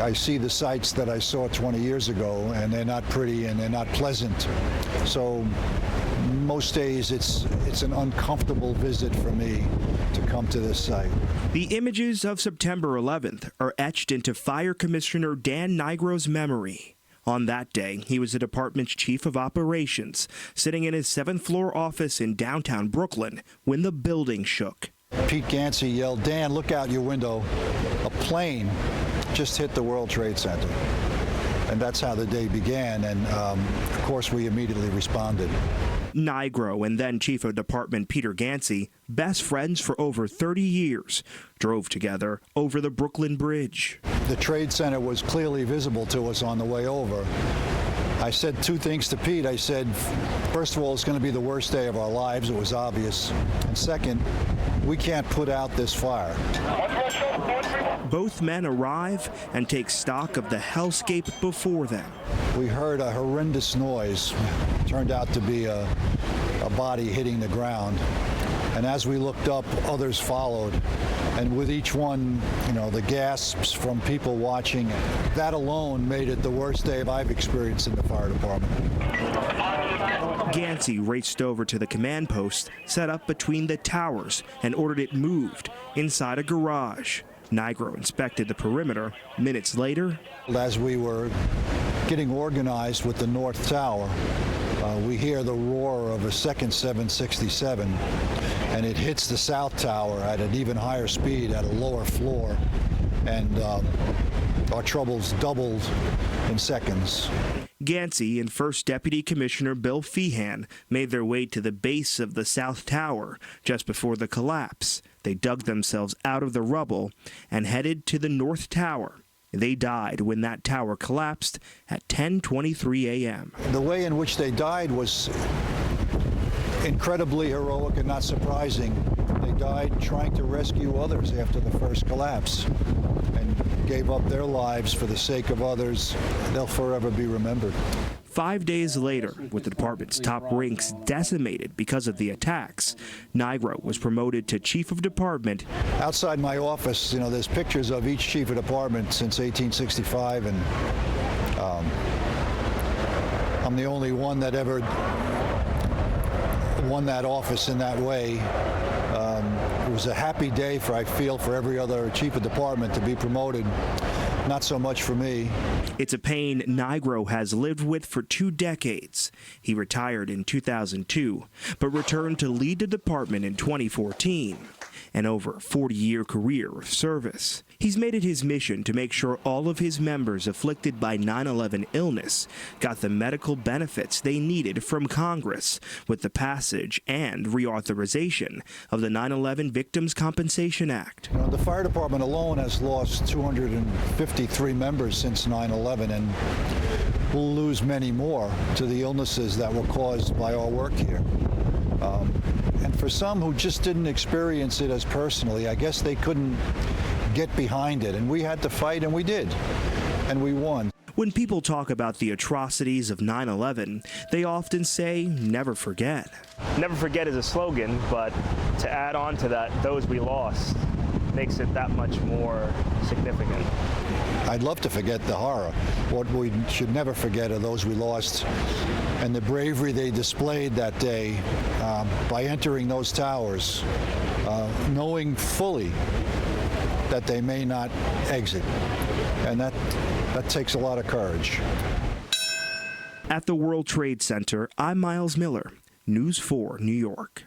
I see the sights that I saw 20 years ago, and they're not pretty and they're not pleasant. So most days it's an uncomfortable visit for me to come to this site. The images of September 11th are etched into Fire Commissioner Dan Nigro's memory. On that day, he was the department's chief of operations, sitting in his 7th floor office in downtown Brooklyn when the building shook. Pete Gansey yelled, "Dan, look out your window. A plane just hit the World Trade Center." And that's how the day began, and of course we immediately responded. Nigro and then Chief of Department Peter Gansey, best friends for over 30 years, drove together over the Brooklyn Bridge. The Trade Center was clearly visible to us on the way over. I said two things to Pete. I said, first of all, it's going to be the worst day of our lives. It was obvious. And second, we can't put out this fire. Both men arrive and take stock of the hellscape before them. We heard a horrendous noise. Turned out to be a body hitting the ground. And as we looked up, others followed. And with each one, the gasps from people watching, that alone made it the worst day I've experienced in the fire department. Gansey raced over to the command post set up between the towers and ordered it moved inside a garage. Nigro inspected the perimeter. Minutes later, as we were getting organized with the North Tower, we hear the roar of a second 767, and it hits the South Tower at an even higher speed at a lower floor, and our troubles doubled in seconds. Gansey and First Deputy Commissioner Bill Feehan made their way to the base of the South Tower just before the collapse. They dug themselves out of the rubble and headed to the North Tower. They died when that tower collapsed at 10:23 a.m. The way in which they died was incredibly heroic and not surprising. They died trying to rescue others after the first collapse and gave up their lives for the sake of others. They'll forever be remembered. 5 days later, with the department's top ranks decimated because of the attacks, Nigro was promoted to Chief of Department. Outside my office, there's pictures of each Chief of Department since 1865, and I'm the only one that ever won that office in that way. It was a happy day I feel, for every other Chief of Department to be promoted. Not so much for me. It's a pain Nigro has lived with for 2 decades. He retired in 2002, but returned to lead the department in 2014. An over 40-year career of service. He's made it his mission to make sure all of his members afflicted by 9/11 illness got the medical benefits they needed from Congress with the passage and reauthorization of the 9/11 Victims' Compensation Act. The fire department alone has lost 253 members since 9/11, and we'll lose many more to the illnesses that were caused by our work here. And for some who just didn't experience it as personally, I guess they couldn't get behind it. And we had to fight, and we did. And we won. When people talk about the atrocities of 9/11, they often say, never forget. Never forget is a slogan, but to add on to that, those we lost, makes it that much more significant. I'd love to forget the horror. What we should never forget are those we lost and the bravery they displayed that day by entering those towers, knowing fully that they may not exit. And that takes a lot of courage. At the World Trade Center, I'm Miles Miller, News 4 New York.